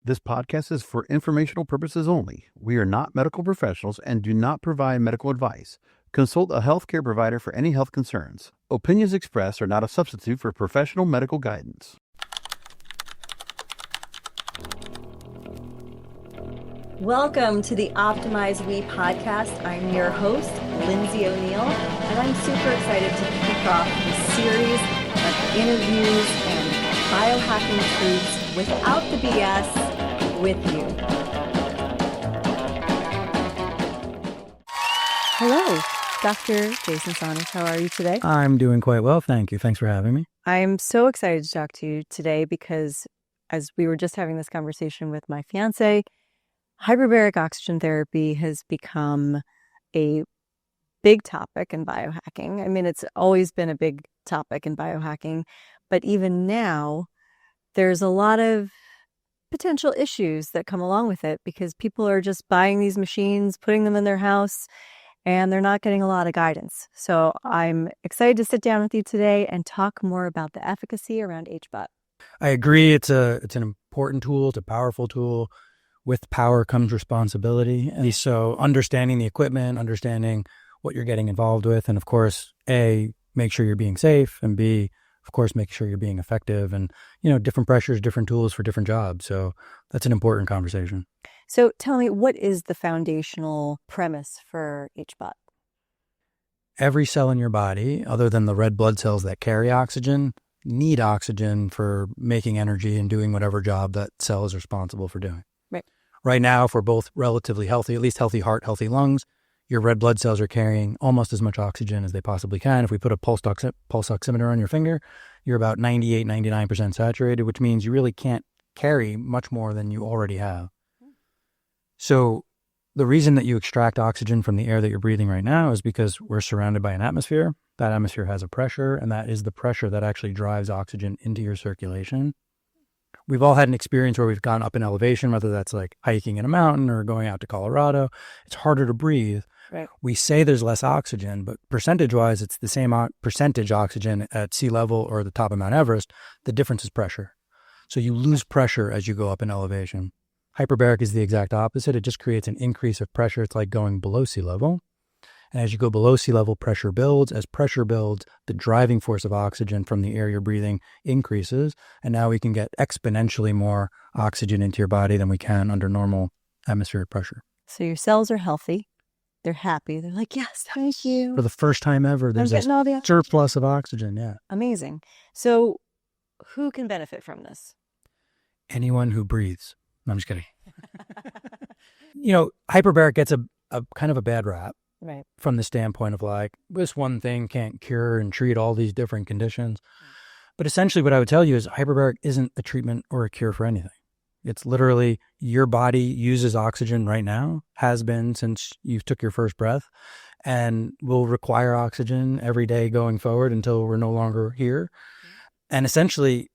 This podcast is for informational purposes only. We are not medical professionals and do not provide medical advice. Consult a healthcare provider for any health concerns. Opinions expressed are not a substitute for professional medical guidance. Welcome to the Optimize We podcast. I'm your host, Lindsay O'Neill, and I'm super excited to kick off this series of interviews and biohacking truths without the BS with you. Hello, Dr. Jason Saunders. How are you today? I'm doing quite well, thank you. Thanks for having me. I'm so excited to talk to you today because as we were just having this conversation with my fiance, hyperbaric oxygen therapy has become a big topic in biohacking. I mean, it's always been a big topic in biohacking, but even now, there's a lot of potential issues that come along with it because people are just buying these machines, putting them in their house, and they're not getting a lot of guidance. So I'm excited to sit down with you today and talk more about the efficacy around HBOT. I agree. It's an important tool. It's a powerful tool. With power comes responsibility. And so understanding the equipment, understanding what you're getting involved with, and of course, A, make sure you're being safe, and B, of course, make sure you're being effective, and, different pressures, different tools for different jobs. So that's an important conversation. So tell me, what is the foundational premise for HBOT? Every cell in your body, other than the red blood cells that carry oxygen, need oxygen for making energy and doing whatever job that cell is responsible for doing. Right now, if we're both relatively healthy, at least healthy heart, healthy lungs, your red blood cells are carrying almost as much oxygen as they possibly can. If we put a pulse oximeter on your finger, you're about 98, 99% saturated, which means you really can't carry much more than you already have. So the reason that you extract oxygen from the air that you're breathing right now is because we're surrounded by an atmosphere. That atmosphere has a pressure, and that is the pressure that actually drives oxygen into your circulation. We've all had an experience where we've gone up in elevation, whether that's like hiking in a mountain or going out to Colorado. It's harder to breathe. Right. We say there's less oxygen, but percentage-wise, it's the same percentage oxygen at sea level or the top of Mount Everest. The difference is pressure. So you lose pressure as you go up in elevation. Hyperbaric is the exact opposite. It just creates an increase of pressure. It's like going below sea level. And as you go below sea level, pressure builds. As pressure builds, the driving force of oxygen from the air you're breathing increases. And now we can get exponentially more oxygen into your body than we can under normal atmospheric pressure. So your cells are healthy. They're happy. They're like, yes, thank you. For the first time ever, there's a surplus of oxygen. Yeah. Amazing. So who can benefit from this? Anyone who breathes. No, I'm just kidding. Hyperbaric gets a kind of a bad rap. Right. From the standpoint of like, this one thing can't cure and treat all these different conditions. But essentially what I would tell you is hyperbaric isn't a treatment or a cure for anything. It's literally your body uses oxygen right now, has been since you took your first breath, and will require oxygen every day going forward until we're no longer here. And essentially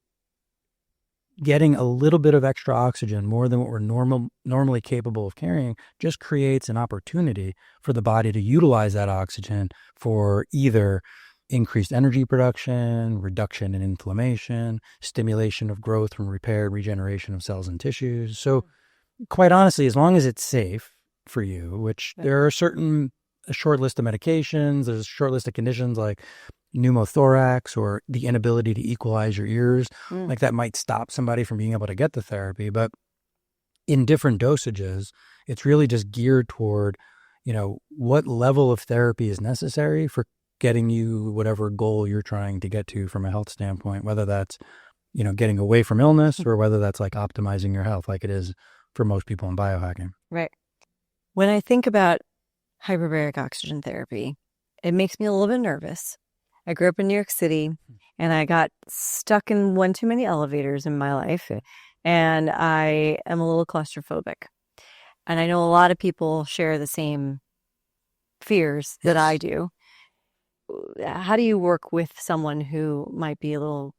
getting a little bit of extra oxygen, more than what we're normally capable of carrying, just creates an opportunity for the body to utilize that oxygen for either increased energy production, reduction in inflammation, stimulation of growth from repair and regeneration of cells and tissues. So quite honestly, as long as it's safe for you, which there are a short list of medications, there's a short list of conditions like pneumothorax or the inability to equalize your ears, like that might stop somebody from being able to get the therapy. But in different dosages, it's really just geared toward, what level of therapy is necessary for getting you whatever goal you're trying to get to from a health standpoint, whether that's, getting away from illness or whether that's like optimizing your health like it is for most people in biohacking. Right. When I think about hyperbaric oxygen therapy, it makes me a little bit nervous. I grew up in New York City and I got stuck in one too many elevators in my life, and I am a little claustrophobic. And I know a lot of people share the same fears that I do. How do you work with someone who might be a little...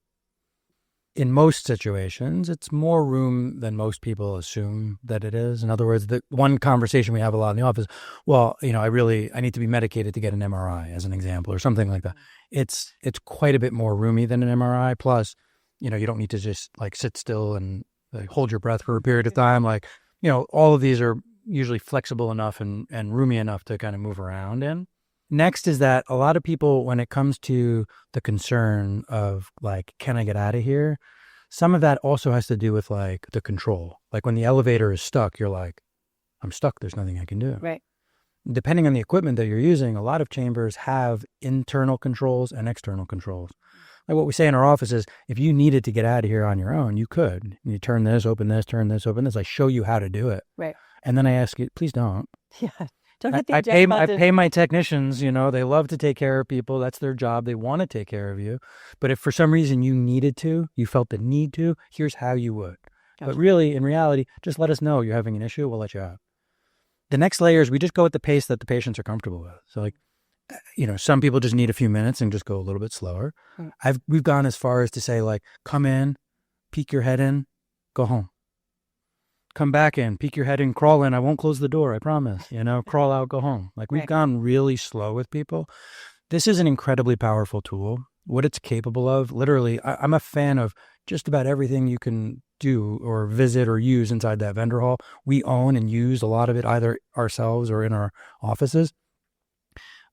In most situations, it's more room than most people assume that it is. In other words, the one conversation we have a lot in the office, I need to be medicated to get an MRI, as an example, or something like that. It's quite a bit more roomy than an MRI. Plus, you don't need to just like sit still and like hold your breath for a period of time. Like, all of these are usually flexible enough and roomy enough to kind of move around in. Next is that a lot of people, when it comes to the concern of like, can I get out of here? Some of that also has to do with like the control. Like when the elevator is stuck, you're like, I'm stuck. There's nothing I can do. Right. Depending on the equipment that you're using, a lot of chambers have internal controls and external controls. Like what we say in our office is, if you needed to get out of here on your own, you could. You turn this, open this, turn this, open this. I show you how to do it. Right. And then I ask you, please don't. Yeah. Don't hit the I eject button. I pay my technicians, they love to take care of people. That's their job. They want to take care of you. But if for some reason you needed to, you felt the need to, here's how you would. Gotcha. But really, in reality, just let us know you're having an issue. We'll let you out. The next layer is we just go at the pace that the patients are comfortable with. So like, some people just need a few minutes and just go a little bit slower. We've gone as far as to say like, come in, peek your head in, go home. Come back in, peek your head in, crawl in. I won't close the door, I promise. Crawl out, go home. Like we've gone really slow with people. This is an incredibly powerful tool. What it's capable of, literally, I'm a fan of just about everything you can do or visit or use inside that vendor hall. We own and use a lot of it either ourselves or in our offices.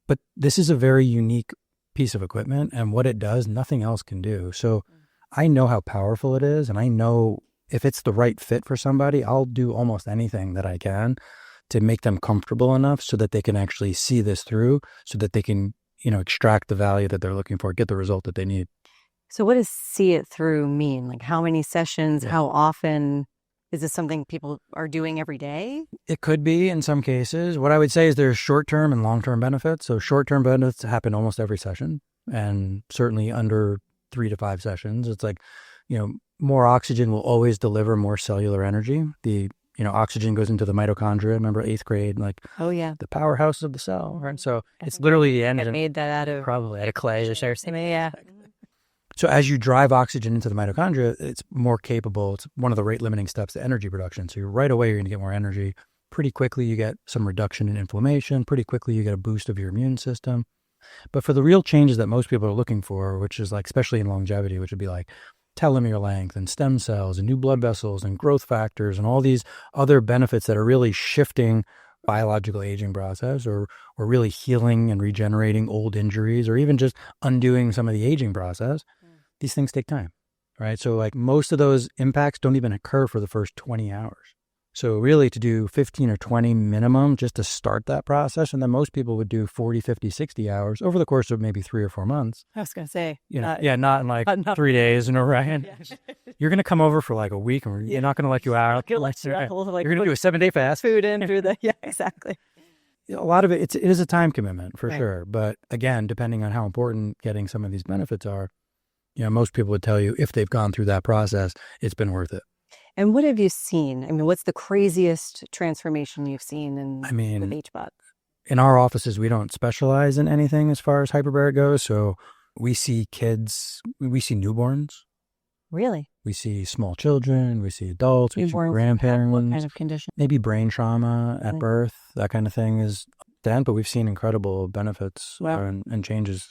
But this is a very unique piece of equipment, and what it does, nothing else can do. So I know how powerful it is, and I know if it's the right fit for somebody, I'll do almost anything that I can to make them comfortable enough so that they can actually see this through, so that they can, extract the value that they're looking for, get the result that they need. So what does see it through mean? Like how many sessions, how often? Is this something people are doing every day? It could be in some cases. What I would say is there's short-term and long-term benefits. So short-term benefits happen almost every session, and certainly under 3 to 5 sessions. It's like, more oxygen will always deliver more cellular energy. The, oxygen goes into the mitochondria. Remember 8th grade, like, oh yeah, the powerhouse of the cell, right? So it's literally the engine. I made that out of probably out of clay. Yeah. So as you drive oxygen into the mitochondria, it's more capable. It's one of the rate limiting steps to energy production. So right away, you're going to get more energy. Pretty quickly, you get some reduction in inflammation. Pretty quickly, you get a boost of your immune system. But for the real changes that most people are looking for, which is like, especially in longevity, which would be like telomere length and stem cells and new blood vessels and growth factors and all these other benefits that are really shifting biological aging process or really healing and regenerating old injuries or even just undoing some of the aging process, these things take time, right? So like most of those impacts don't even occur for the first 20 hours. So really to do 15 or 20 minimum just to start that process. And then most people would do 40, 50, 60 hours over the course of maybe 3 or 4 months. I was going to say. Not in like 3 days in a row. You're going to come over for like a week and you're not going to let you out. You're going to do a 7-day fast. Food in through the, exactly. A lot of it is a time commitment for sure. But again, depending on how important getting some of these benefits are, most people would tell you if they've gone through that process, it's been worth it. And what have you seen? I mean, what's the craziest transformation you've seen with HBOT? In our offices, we don't specialize in anything as far as hyperbaric goes. So we see kids, we see newborns. Really? We see small children, we see adults, we see grandparents. What kind of condition? Maybe brain trauma at birth, that kind of thing is then, but we've seen incredible benefits and changes.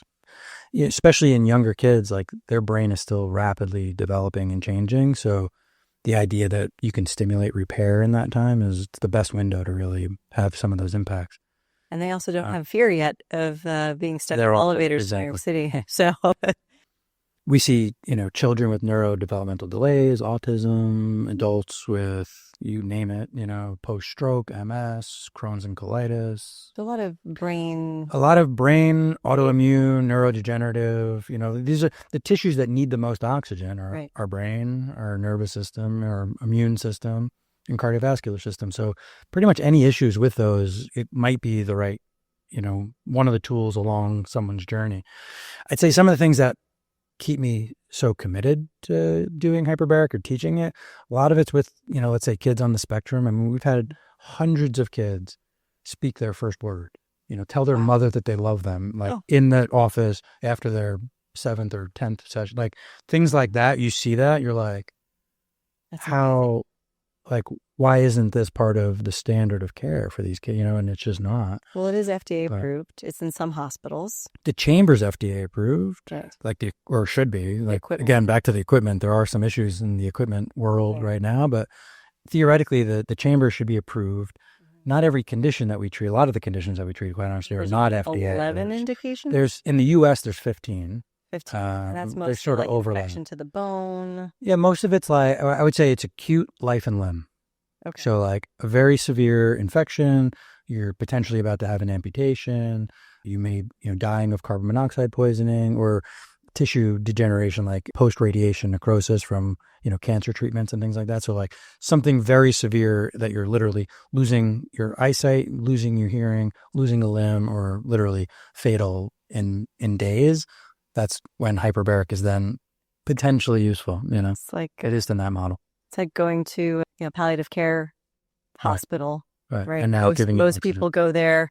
Yeah, especially in younger kids, like their brain is still rapidly developing and changing. So the idea that you can stimulate repair in that time is the best window to really have some of those impacts. And they also don't have fear yet of being stuck in elevators in New York City. So we see, children with neurodevelopmental delays, autism, adults with, you name it, post-stroke, MS, Crohn's and colitis. A lot of brain, autoimmune, neurodegenerative, these are the tissues that need the most oxygen are our brain, our nervous system, our immune system, and cardiovascular system. So pretty much any issues with those, it might be the right, one of the tools along someone's journey. I'd say some of the things that keep me so committed to doing hyperbaric or teaching it, a lot of it's with, let's say kids on the spectrum. I mean, we've had hundreds of kids speak their first word, tell their mother that they love them, in the office after their 7th or 10th session, like things like that. You see that, you're like, how like, why isn't this part of the standard of care for these kids, and it's just not. Well, it is FDA But approved. It's in some hospitals. the chamber's FDA approved, Right. or should be. Like, equipment. again, back to the equipment, there are some issues in the equipment world Right. right now, but theoretically, the chamber should be approved. Not every condition that we treat, a lot of the conditions that we treat, quite honestly, are There's not FDA. 11 indications? There's, in the U.S., there's 15. 15. And that's They mostly sort of like overlap. infection to the bone. Yeah, most of it's like, I would say it's acute life and limb. Okay. So like a very severe infection, you're potentially about to have an amputation, you may, dying of carbon monoxide poisoning, or tissue degeneration like post-radiation necrosis from, cancer treatments and things like that. So like something very severe that you're literally losing your eyesight, losing your hearing, losing a limb, or literally fatal in days. That's when hyperbaric is then potentially useful, It's like It is in that model. it's like going to palliative care hospital, right? And now giving most people go there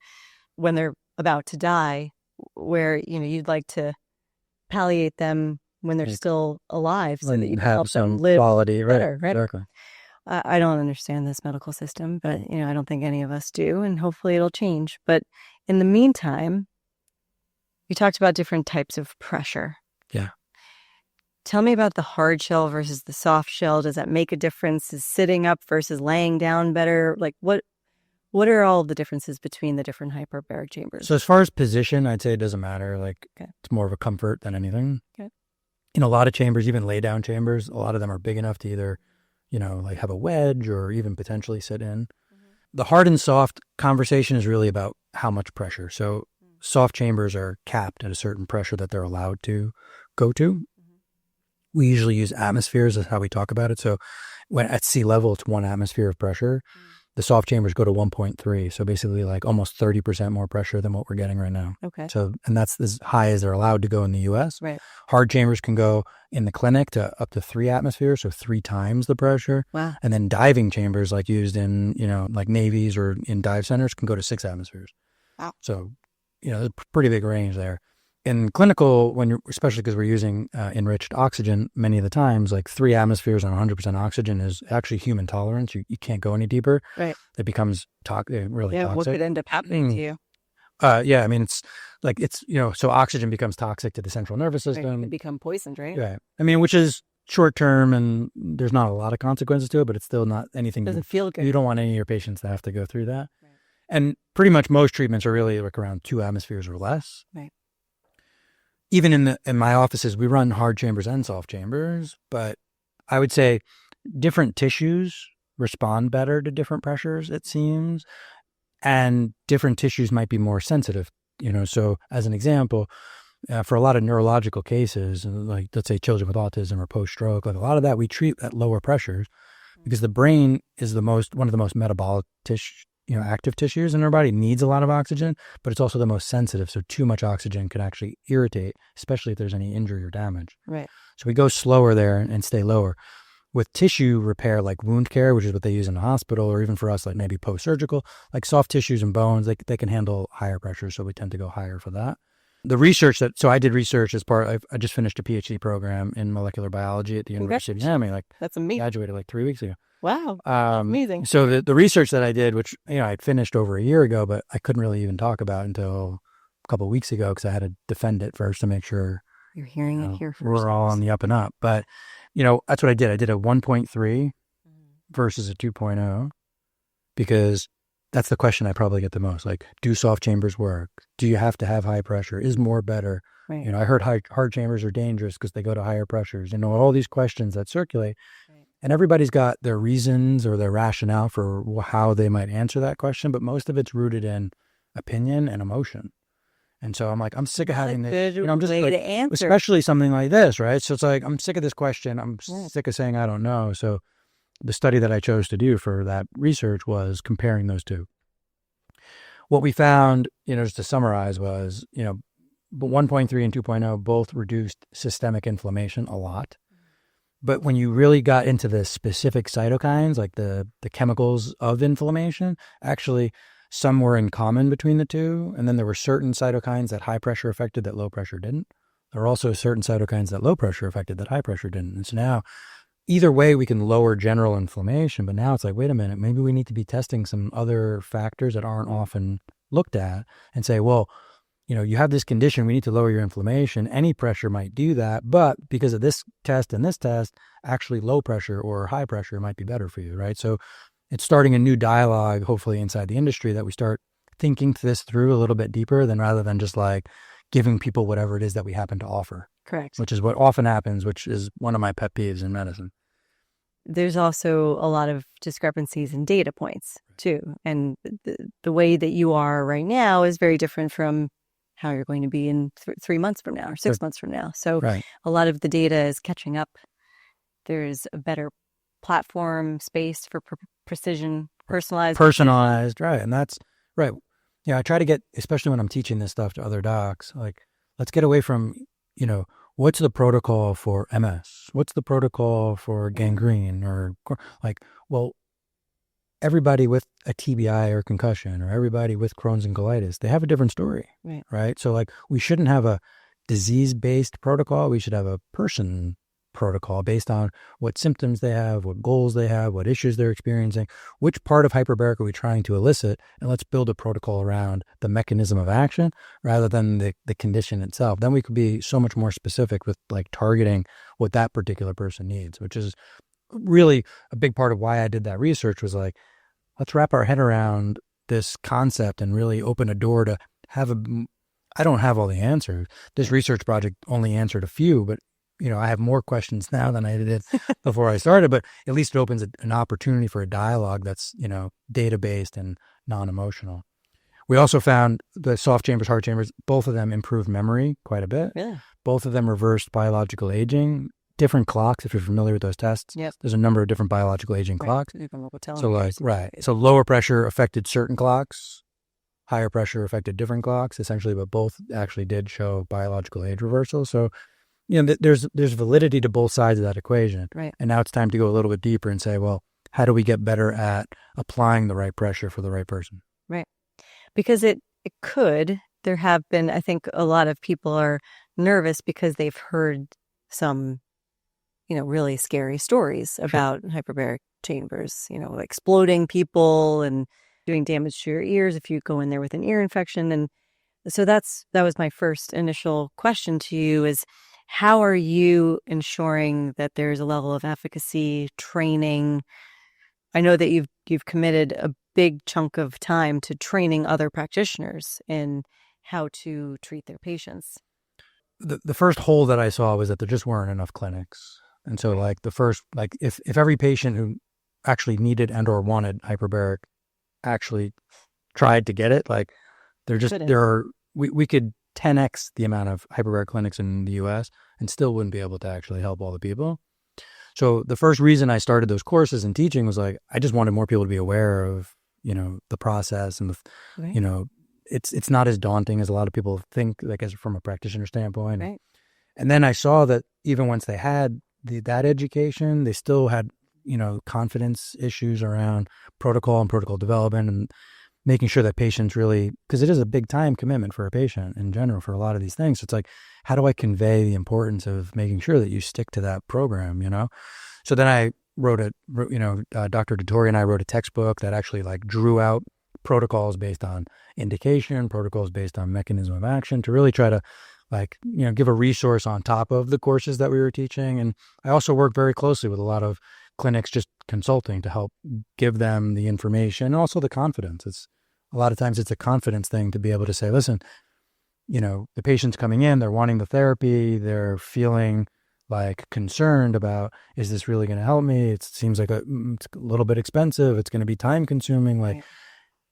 when they're about to die, where you'd like to palliate them when they're still alive, so that you can have help them some live quality, better, right? Exactly. I don't understand this medical system, but I don't think any of us do, and hopefully it'll change. But in the meantime, you talked about different types of pressure. Yeah. Tell me about the hard shell versus the soft shell. Does that make a difference? Is sitting up versus laying down better? Like what are all the differences between the different hyperbaric chambers? So as far as position, I'd say it doesn't matter. Like, Okay. It's more of a comfort than anything. Okay. In a lot of chambers, even lay down chambers, a lot of them are big enough to either, like have a wedge or even potentially sit in. The hard and soft conversation is really about how much pressure. So soft chambers are capped at a certain pressure that they're allowed to go to. We usually use atmospheres as how we talk about it. So when at sea level, it's 1 atmosphere of pressure. The soft chambers go to 1.3. So basically like almost 30% more pressure than what we're getting right now. Okay. So, and that's as high as they're allowed to go in the US. Right. Hard chambers can go in the clinic to up to 3 atmospheres. So 3 times the pressure. Wow. And then diving chambers like used in, like navies or in dive centers can go to 6 atmospheres. Wow. So, there's a pretty big range there. In clinical, especially because we're using enriched oxygen, many of the times, like 3 atmospheres on 100% oxygen is actually human tolerance. You can't go any deeper. Right. It becomes really toxic. What could end up happening to you? Yeah, I mean, it's like, so oxygen becomes toxic to the central nervous Right. system. You become poisoned, right? Yeah. I mean, which is short term and there's not a lot of consequences to it, but it's still not anything. Doesn't feel good. You don't want any of your patients to have to go through that. Right. And pretty much most treatments are really like around 2 atmospheres or less. Right. Even in my offices, we run hard chambers and soft chambers, but I would say different tissues respond better to different pressures, it seems, and different tissues might be more sensitive. So as an example, for a lot of neurological cases, like let's say children with autism or post-stroke, like a lot of that we treat at lower pressures because the brain is one of the most metabolic active tissues in our body. It needs a lot of oxygen, but it's also the most sensitive. So too much oxygen can actually irritate, especially if there's any injury or damage. Right. So we go slower there and stay lower. With tissue repair, like wound care, which is what they use in the hospital, or even for us, like maybe post-surgical, like soft tissues and bones, they can handle higher pressure. So we tend to go higher for that. The research so I did research as I just finished a PhD program in molecular biology at the University of Miami. That's amazing. Graduated like 3 weeks ago. Wow. Amazing. So the research that I did, which, I'd finished over a year ago, but I couldn't really even talk about until a couple of weeks ago because I had to defend it first to make sure You're hearing it here first. we're all on the up and up. But, that's what I did. I did a 1.3 versus a 2.0 because that's the question I probably get the most. Like, do soft chambers work? Do you have to have high pressure? Is more better? Right. I heard hard chambers are dangerous because they go to higher pressures. All these questions that circulate. Right. And everybody's got their reasons or their rationale for how they might answer that question, but most of it's rooted in opinion and emotion. And so I'm like, I'm sick of having this. I'm just way like, to answer. especially something like this, right? So it's like, I'm sick of this question. I'm sick of saying I don't know. So the study that I chose to do for that research was comparing those two. What we found, just to summarize, was, 1.3 and 2.0 both reduced systemic inflammation a lot. But when you really got into the specific cytokines, like the chemicals of inflammation, actually some were in common between the two. And then there were certain cytokines that high pressure affected that low pressure didn't. There were also certain cytokines that low pressure affected that high pressure didn't. And so now either way, we can lower general inflammation. But now it's like, wait a minute, maybe we need to be testing some other factors that aren't often looked at and say, well, you have this condition, we need to lower your inflammation. Any pressure might do that, but because of this test and this test, actually low pressure or high pressure might be better for you, right? So it's starting a new dialogue, hopefully inside the industry, that we start thinking this through a little bit deeper rather than just like giving people whatever it is that we happen to offer. Correct. Which is what often happens, which is one of my pet peeves in medicine. There's also a lot of discrepancies in data points too. And the way that you are right now is very different from how you're going to be in 3 months from now or 6 months from now. So a lot of the data is catching up. There's a better platform space for precision, personalized. Right. And that's right. Yeah. I try to get, especially when I'm teaching this stuff to other docs, like, let's get away from, what's the protocol for MS? What's the protocol for gangrene? Or like, well, everybody with a TBI or concussion or everybody with Crohn's and colitis, they have a different story, right? So like, we shouldn't have a disease-based protocol. We should have a person protocol based on what symptoms they have, what goals they have, what issues they're experiencing, which part of hyperbaric are we trying to elicit, and let's build a protocol around the mechanism of action rather than the condition itself. Then we could be so much more specific with like targeting what that particular person needs, which is really a big part of why I did that research. Was like, let's wrap our head around this concept and really open a door to I don't have all the answers. This research project only answered a few, but I have more questions now than I did before I started, but at least it opens an opportunity for a dialogue that's, data-based and non-emotional. We also found the soft chambers, hard chambers, both of them improved memory quite a bit. Yeah. Both of them reversed biological aging. Different clocks, if you're familiar with those tests. Yep. There's a number of different biological aging clocks. So So lower pressure affected certain clocks, higher pressure affected different clocks, essentially, but both actually did show biological age reversal. So there's validity to both sides of that equation. Right. And now it's time to go a little bit deeper and say, well, how do we get better at applying the right pressure for the right person? Right. Because it could, there have been, I think a lot of people are nervous because they've heard some, really scary stories about hyperbaric chambers, exploding people and doing damage to your ears if you go in there with an ear infection. And so that was my first initial question to you is, how are you ensuring that there's a level of efficacy, training? I know that you've committed a big chunk of time to training other practitioners in how to treat their patients. The first hole that I saw was that there just weren't enough clinics. And so like if every patient who actually needed and or wanted hyperbaric actually tried to get it, like we could 10x the amount of hyperbaric clinics in the US and still wouldn't be able to actually help all the people. So the first reason I started those courses and teaching was like, I just wanted more people to be aware of, the process and it's not as daunting as a lot of people think, like as from a practitioner standpoint. Right. And then I saw that even once they had that education, they still had, confidence issues around protocol and protocol development and making sure that patients really, because it is a big time commitment for a patient in general for a lot of these things. So it's like, how do I convey the importance of making sure that you stick to that program, So then I wrote Dr. Dottori and I wrote a textbook that actually like drew out protocols based on indication, protocols based on mechanism of action to really try to give a resource on top of the courses that we were teaching. And I also work very closely with a lot of clinics just consulting to help give them the information and also the confidence. A lot of times it's a confidence thing to be able to say, listen, the patient's coming in, they're wanting the therapy, they're feeling like concerned about, is this really going to help me? It seems like it's a little bit expensive. It's going to be time consuming. Like, right.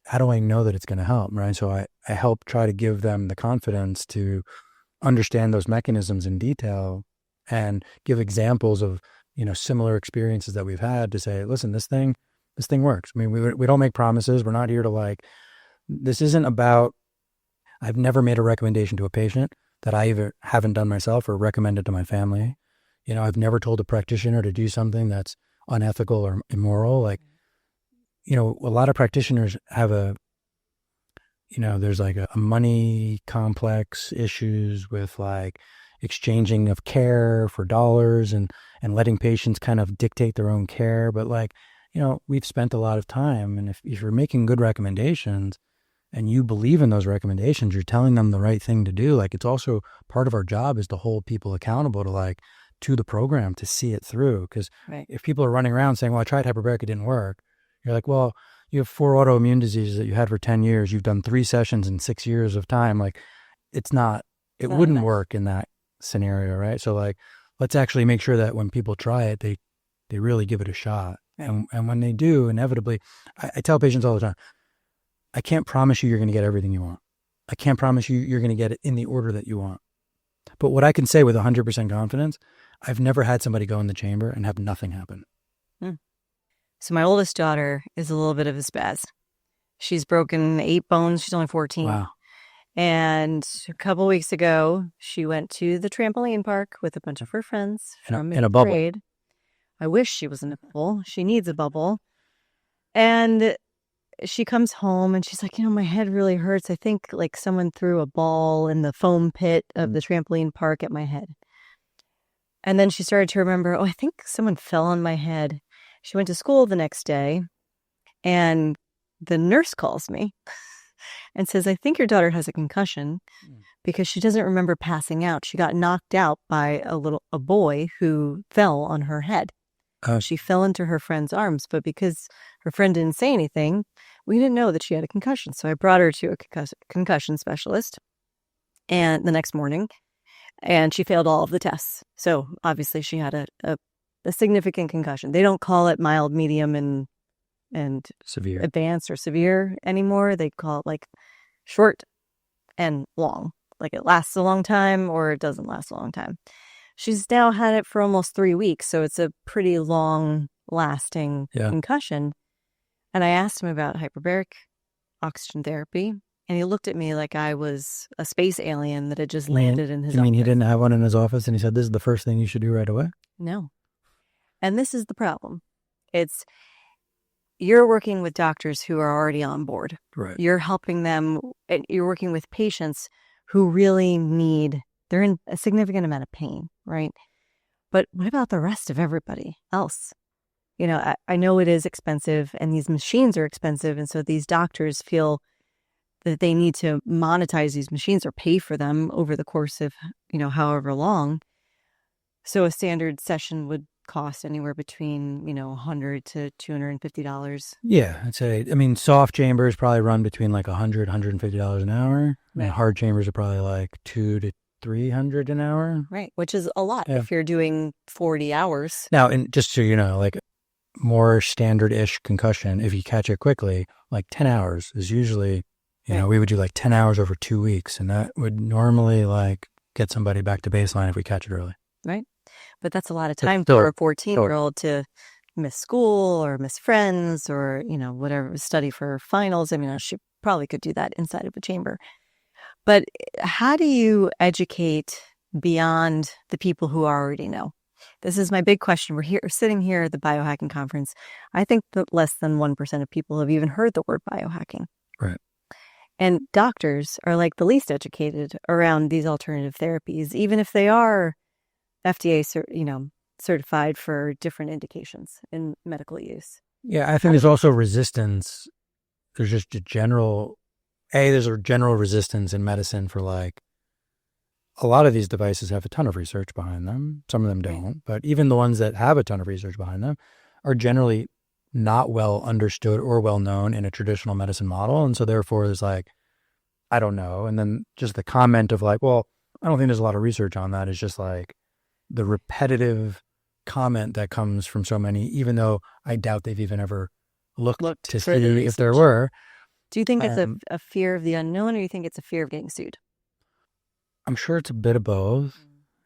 How do I know that it's going to help? Right. So I help try to give them the confidence to understand those mechanisms in detail and give examples of, similar experiences that we've had to say, listen, this thing works. I mean, we don't make promises. We're not here to this isn't about, I've never made a recommendation to a patient that I either haven't done myself or recommended to my family. I've never told a practitioner to do something that's unethical or immoral. A lot of practitioners have there's like a money complex issues with exchanging of care for dollars and letting patients kind of dictate their own care. But like, we've spent a lot of time, and if you're making good recommendations and you believe in those recommendations, you're telling them the right thing to do. Like, it's also part of our job is to hold people accountable to the program, to see it through. Because if people are running around saying, well, I tried hyperbaric, it didn't work. You're like, well, you have 4 autoimmune diseases that you had for 10 years. You've done 3 sessions in 6 years of time. Like, it wouldn't work in that scenario, right? So like, let's actually make sure that when people try it, they really give it a shot. Right. And when they do, inevitably, I tell patients all the time, I can't promise you you're going to get everything you want. I can't promise you you're going to get it in the order that you want. But what I can say with 100% confidence, I've never had somebody go in the chamber and have nothing happen. So my oldest daughter is a little bit of a spaz. She's broken 8 bones. She's only 14. Wow. And a couple weeks ago, she went to the trampoline park with a bunch of her friends from in a bubble. grade. I wish she was in a bubble. She needs a bubble. And she comes home and she's like, my head really hurts. I think like someone threw a ball in the foam pit of the trampoline park at my head. And then she started to remember, I think someone fell on my head. She went to school the next day and the nurse calls me and says, I think your daughter has a concussion because she doesn't remember passing out. She got knocked out by a boy who fell on her head. She fell into her friend's arms, but because her friend didn't say anything, we didn't know that she had a concussion. So I brought her to a concussion specialist and the next morning, and she failed all of the tests. So obviously she had a significant concussion. They don't call it mild, medium, and severe, advanced or severe anymore. They call it like short and long. Like it lasts a long time or it doesn't last a long time. She's now had it for almost 3 weeks, so it's a pretty long-lasting concussion. And I asked him about hyperbaric oxygen therapy, and he looked at me like I was a space alien that had just landed in his office. You mean he didn't have one in his office, and he said, this is the first thing you should do right away? No. And this is the problem. You're working with doctors who are already on board. Right. You're helping them, and you're working with patients who really they're in a significant amount of pain, right? But what about the rest of everybody else? I know it is expensive and these machines are expensive. And so these doctors feel that they need to monetize these machines or pay for them over the course of, however long. So a standard session would cost anywhere between, $100 to $250. Yeah, I'd say, soft chambers probably run between like $100, $150 an hour. Right. And hard chambers are probably like $200 to $300 an hour. Right, which is a lot if you're doing 40 hours. Now, and just so you know, like more standard-ish concussion, if you catch it quickly, like 10 hours is usually, we would do like 10 hours over 2 weeks, and that would normally like get somebody back to baseline if we catch it early. Right. But that's a lot of time for a 14-year-old to miss school or miss friends or, whatever, study for finals. She probably could do that inside of a chamber. But how do you educate beyond the people who already know? This is my big question. We're sitting here at the biohacking conference. I think that less than 1% of people have even heard the word biohacking. Right. And doctors are like the least educated around these alternative therapies, even if they are FDA, certified for different indications in medical use. Yeah, I think there's also resistance. There's just there's a general resistance in medicine for like, a lot of these devices have a ton of research behind them. Some of them don't, but even the ones that have a ton of research behind them are generally not well understood or well known in a traditional medicine model. And so therefore there's like, I don't know. And then just the comment of like, well, I don't think there's a lot of research on that is just like the repetitive comment that comes from so many, even though I doubt they've even ever looked to see if there were. Do you think it's a fear of the unknown, or do you think it's a fear of getting sued? I'm sure it's a bit of both,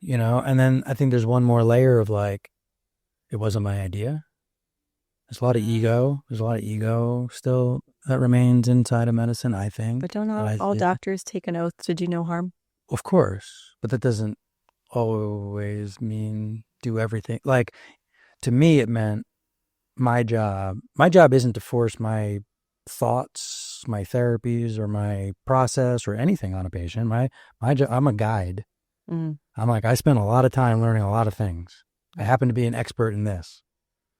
and then I think there's one more layer of like, it wasn't my idea. There's a lot of ego. There's a lot of ego still that remains inside of medicine, I think. But don't all doctors take an oath to do no harm? Of course, but that doesn't always mean do everything. Like, to me, it meant my job isn't to force my thoughts, my therapies, or my process or anything on a patient. My job, I'm a guide. Mm. I'm like, I spent a lot of time learning a lot of things. I happen to be an expert in this.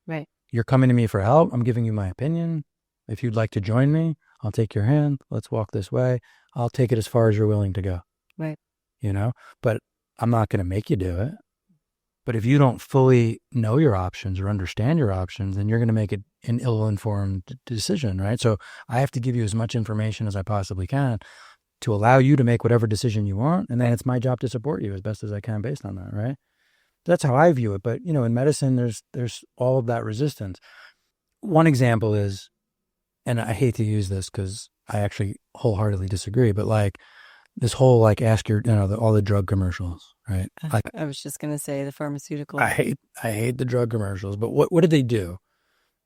Right. You're coming to me for help. I'm giving you my opinion. If you'd like to join me, I'll take your hand. Let's walk this way. I'll take it as far as you're willing to go. Right. You know, but I'm not going to make you do it. But if you don't fully know your options or understand your options, then you're going to make an ill-informed decision, right? So I have to give you as much information as I possibly can to allow you to make whatever decision you want. And then it's my job to support you as best as I can based on that, right? That's how I view it. But, you know, in medicine, there's all of that resistance. One example is, and I hate to use this because I actually wholeheartedly disagree, but like this whole, like, ask your, you know, all the drug commercials, right? I was just going to say the pharmaceutical. I hate the drug commercials, but what did they do?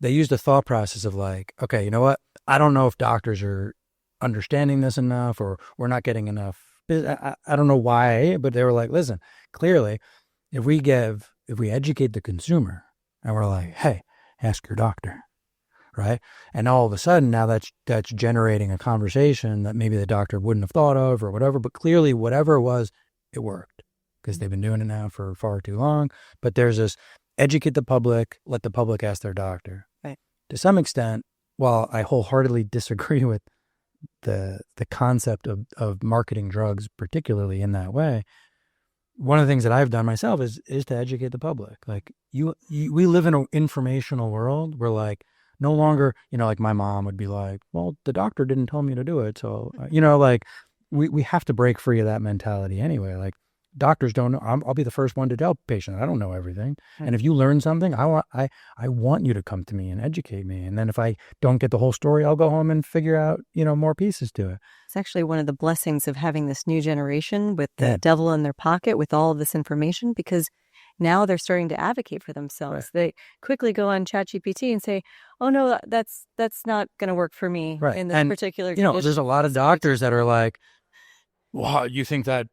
They used a thought process of like, okay, you know what? I don't know if doctors are understanding this enough or we're not getting enough. I don't know why, but they were like, listen, clearly, if we educate the consumer and we're like, hey, ask your doctor, right? And all of a sudden now that's generating a conversation that maybe the doctor wouldn't have thought of or whatever, but clearly whatever it was, it worked because they've been doing it now for far too long. But there's this educate the public, let the public ask their doctor. Right. To some extent, while I wholeheartedly disagree with the concept of marketing drugs, particularly in that way, one of the things that I've done myself is to educate the public. Like we live in an informational world where like no longer, you know, like my mom would be like, well, the doctor didn't tell me to do it. So, you know, like we have to break free of that mentality anyway. Like doctors don't know. I'll be the first one to tell patients, I don't know everything. Right. And if you learn something, I want you to come to me and educate me. And then if I don't get the whole story, I'll go home and figure out, you know, more pieces to it. It's actually one of the blessings of having this new generation with the devil in their pocket with all of this information, because now they're starting to advocate for themselves. Right. They quickly go on ChatGPT and say, oh, no, that's not going to work for me in this particular condition. You know, there's a lot of doctors that are like, wow, you think that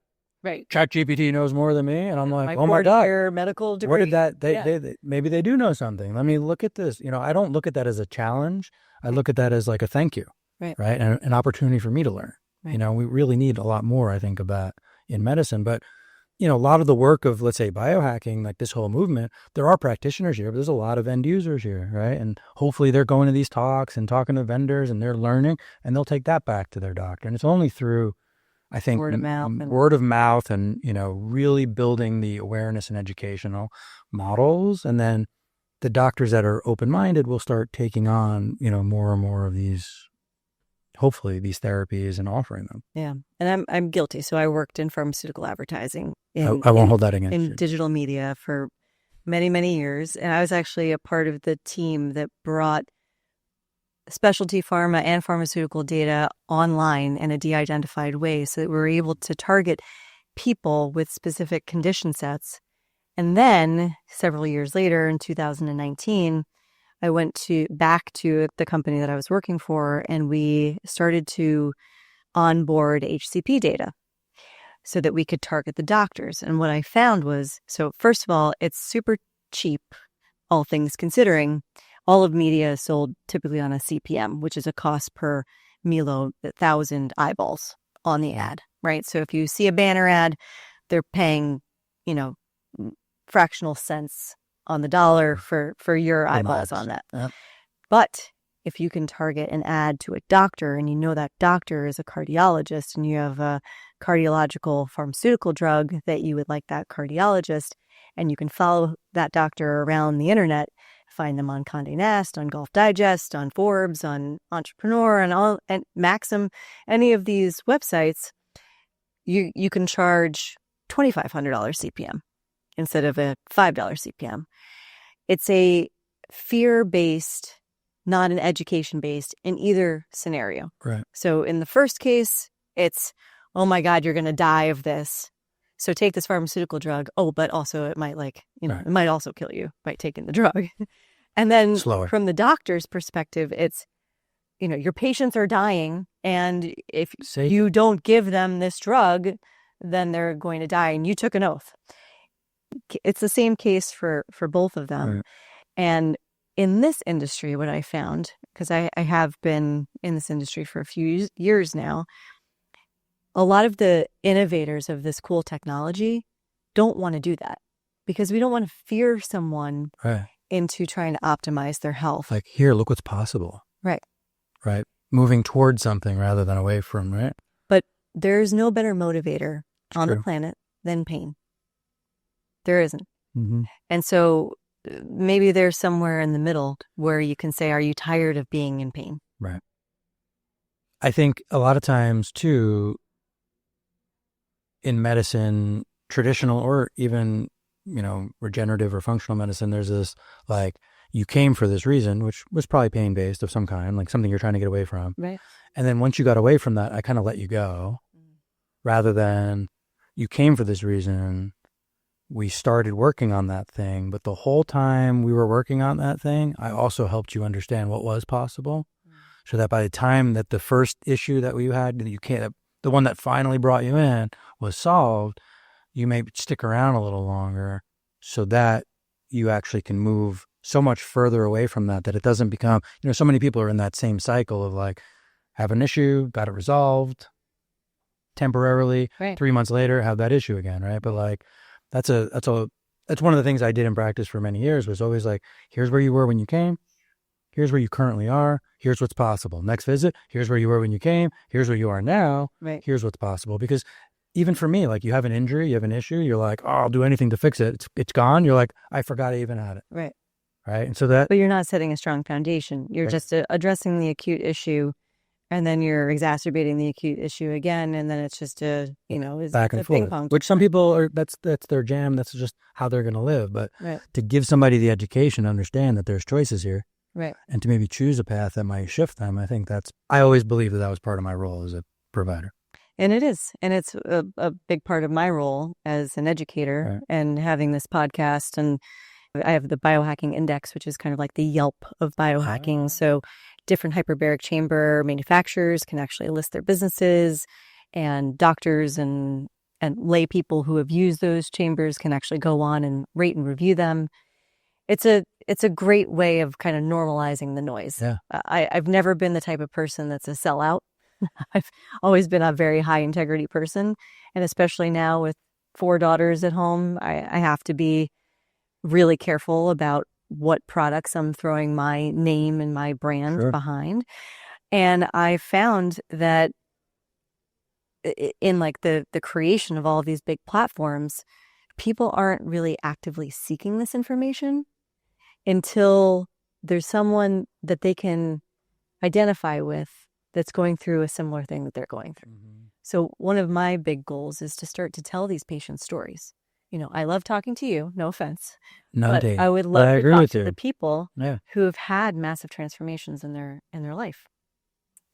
ChatGPT knows more than me? And I'm like, oh my God, medical degree. Where did that, they maybe they do know something. Let me look at this. You know, I don't look at that as a challenge. I look at that as like a thank you. Right. And an opportunity for me to learn. Right. You know, we really need a lot more, I think, of that in medicine. But, you know, a lot of the work of, let's say, biohacking, like this whole movement, there are practitioners here, but there's a lot of end users here, right? And hopefully they're going to these talks and talking to vendors and they're learning and they'll take that back to their doctor. And it's only through, I think, word of mouth and, you know, really building the awareness and educational models. And then the doctors that are open-minded will start taking on, you know, more and more of these, hopefully these therapies and offering them. Yeah. And I'm guilty. So I worked in pharmaceutical advertising. I won't hold that against you. In digital media for many, many years. And I was actually a part of the team that brought specialty pharma and pharmaceutical data online in a de-identified way so that we were able to target people with specific condition sets. And then several years later in 2019, I went back to the company that I was working for, and we started to onboard HCP data so that we could target the doctors. And what I found was, so first of all, it's super cheap, all things considering. All of media is sold typically on a CPM, which is a cost per 1,000 eyeballs on the ad, right? So if you see a banner ad, they're paying, you know, fractional cents on the dollar for your eyeballs on that. Yep. But if you can target an ad to a doctor and you know that doctor is a cardiologist and you have a cardiological pharmaceutical drug that you would like that cardiologist, and you can follow that doctor around the internet, find them on Condé Nast, on Golf Digest, on Forbes, on Entrepreneur, and Maxim, any of these websites, you can charge $2,500 CPM instead of a $5 CPM. It's a fear-based, not an education-based in either scenario. Right. So in the first case, it's, oh my God, you're going to die of this. So take this pharmaceutical drug. Oh, but also it might it might also kill you by taking the drug. And then from the doctor's perspective, it's, you know, your patients are dying. And if you don't give them this drug, then they're going to die. And you took an oath. It's the same case for both of them. Right. And in this industry, what I found, because I have been in this industry for a few years now, a lot of the innovators of this cool technology don't want to do that because we don't want to fear someone into trying to optimize their health. Like, here, look what's possible. Right. Right. Moving towards something rather than away from, right? But there's no better motivator on the planet than pain. There isn't. Mm-hmm. And so maybe there's somewhere in the middle where you can say, are you tired of being in pain? Right. I think a lot of times too, in medicine, traditional or even, regenerative or functional medicine, there's this like, you came for this reason, which was probably pain-based of some kind, like something you're trying to get away from. Right. And then once you got away from that, I kind of let you go rather than you came for this reason. We started working on that thing, but the whole time we were working on that thing, I also helped you understand what was possible. So that by the time that the first issue that we had, the one that finally brought you in was solved, you may stick around a little longer so that you actually can move so much further away from that it doesn't become, so many people are in that same cycle of like, have an issue, got it resolved temporarily, 3 months later, have that issue again, right? But like, that's one of the things I did in practice for many years was always like, here's where you were when you came. Here's where you currently are. Here's what's possible. Next visit, here's where you were when you came. Here's where you are now. Right. Here's what's possible. Because even for me, like you have an injury, you have an issue, you're like, oh, I'll do anything to fix it. It's gone. You're like, I forgot I even had it. Right. Right. And so that. But you're not setting a strong foundation. You're just addressing the acute issue, and then you're exacerbating the acute issue again. And then it's just it's back and a forth, ping pong. Which some people are, that's their jam. That's just how they're going to live. But to give somebody the education to understand that there's choices here. Right. And to maybe choose a path that might shift them. I think I always believed that was part of my role as a provider. And it is. And it's a big part of my role as an educator and having this podcast. And I have the biohacking index, which is kind of like the Yelp of biohacking. So different hyperbaric chamber manufacturers can actually list their businesses, and doctors and lay people who have used those chambers can actually go on and rate and review them. It's a great way of kind of normalizing the noise. Yeah. I've never been the type of person that's a sellout. I've always been a very high integrity person. And especially now with 4 daughters at home, I have to be really careful about what products I'm throwing my name and my brand behind. And I found that in like the creation of all of these big platforms, people aren't really actively seeking this information until there's someone that they can identify with that's going through a similar thing that they're going through. Mm-hmm. So one of my big goals is to start to tell these patients stories. I love talking to you, no offense. No, but I would love to talk to the people Yeah. who have had massive transformations in their life.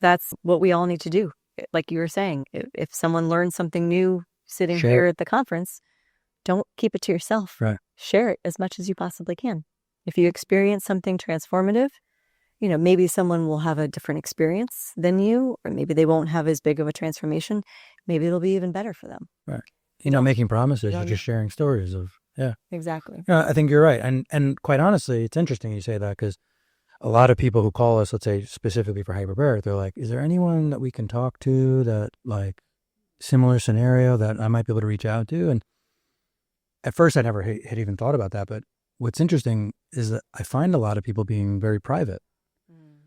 That's what we all need to do. Like you were saying, if someone learns something new sitting here at the conference, don't keep it to yourself. Right. Share it as much as you possibly can. If you experience something transformative, maybe someone will have a different experience than you, or maybe they won't have as big of a transformation. Maybe it'll be even better for them. Right. Making promises, you're just sharing stories of, Exactly. I think you're right. And quite honestly, it's interesting you say that because a lot of people who call us, let's say specifically for hyperbaric, they're like, is there anyone that we can talk to that like similar scenario that I might be able to reach out to? And at first I never had even thought about that. But what's interesting is that I find a lot of people being very private.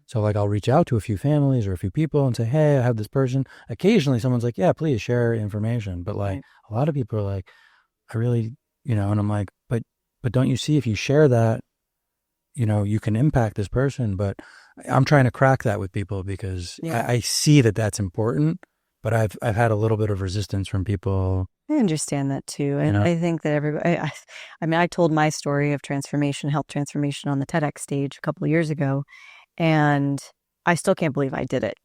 So like I'll reach out to a few families or a few people and say, hey, I have this person. Occasionally someone's like, yeah, please share information. But like a lot of people are like, I really, and I'm like, but don't you see if you share that, you can impact this person. But I'm trying to crack that with people because I see that that's important, but I've had a little bit of resistance from people. I understand that too. And I think that everybody, I told my story of transformation, health transformation on the TEDx stage a couple of years ago. And I still can't believe I did it.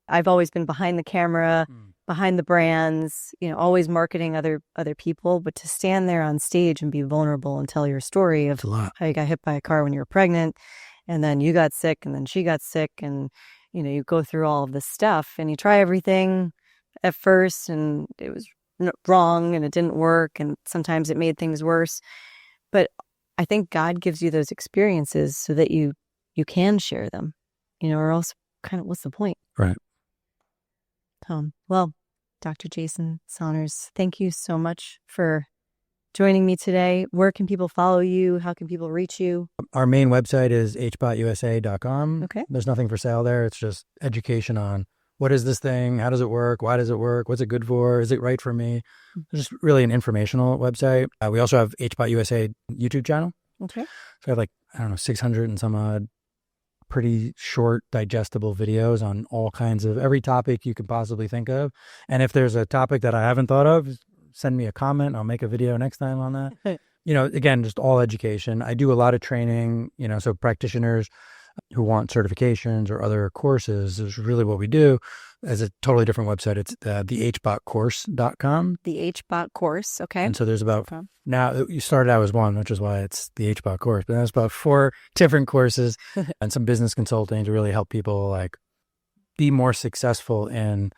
I've always been behind the camera, behind the brands, always marketing other people. But to stand there on stage and be vulnerable and tell your story of how you got hit by a car when you were pregnant, and then you got sick, and then she got sick, and you go through all of this stuff, and you try everything at first, and it was wrong, and it didn't work, and sometimes it made things worse. But I think God gives you those experiences so that you can share them, or else kind of what's the point? Right. Well, Dr. Jason Saunders, thank you so much for joining me today. Where can people follow you? How can people reach you? Our main website is hbotusa.com. Okay. There's nothing for sale there. It's just education on what is this thing? How does it work? Why does it work? What's it good for? Is it right for me? It's just really an informational website. We also have HBOT USA YouTube channel. Okay. So I have 600 and some odd pretty short, digestible videos on all kinds of every topic you could possibly think of. And if there's a topic that I haven't thought of, send me a comment. I'll make a video next time on that. Again, just all education. I do a lot of training, so practitioners who want certifications or other courses is really what we do. As a totally different website, it's the hbotcourse.com. The HBOT course, okay. And so there's about, now you started out as one, which is why it's the HBOT course, but there's about 4 different courses and some business consulting to really help people be more successful in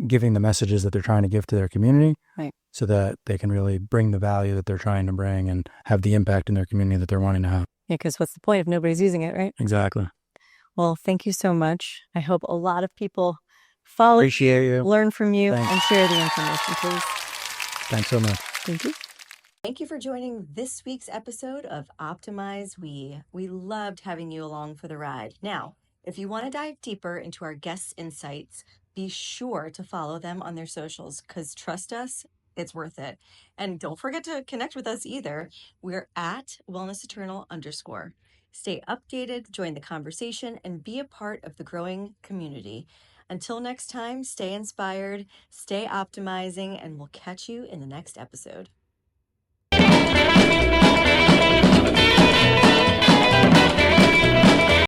giving the messages that they're trying to give to their community, right, so that they can really bring the value that they're trying to bring and have the impact in their community that they're wanting to have. Yeah, because what's the point if nobody's using it, right? Exactly. Well, thank you so much. I hope a lot of people follow, appreciate you, learn from you, Thanks. and share the information, please. Thanks so much. Thank you. Thank you for joining this week's episode of Optimize We. We loved having you along for the ride. Now, if you want to dive deeper into our guests' insights, be sure to follow them on their socials, because trust us, it's worth it. And don't forget to connect with us either. We're at wellnesseternal_. Stay updated, join the conversation, and be a part of the growing community. Until next time, stay inspired, stay optimizing, and we'll catch you in the next episode.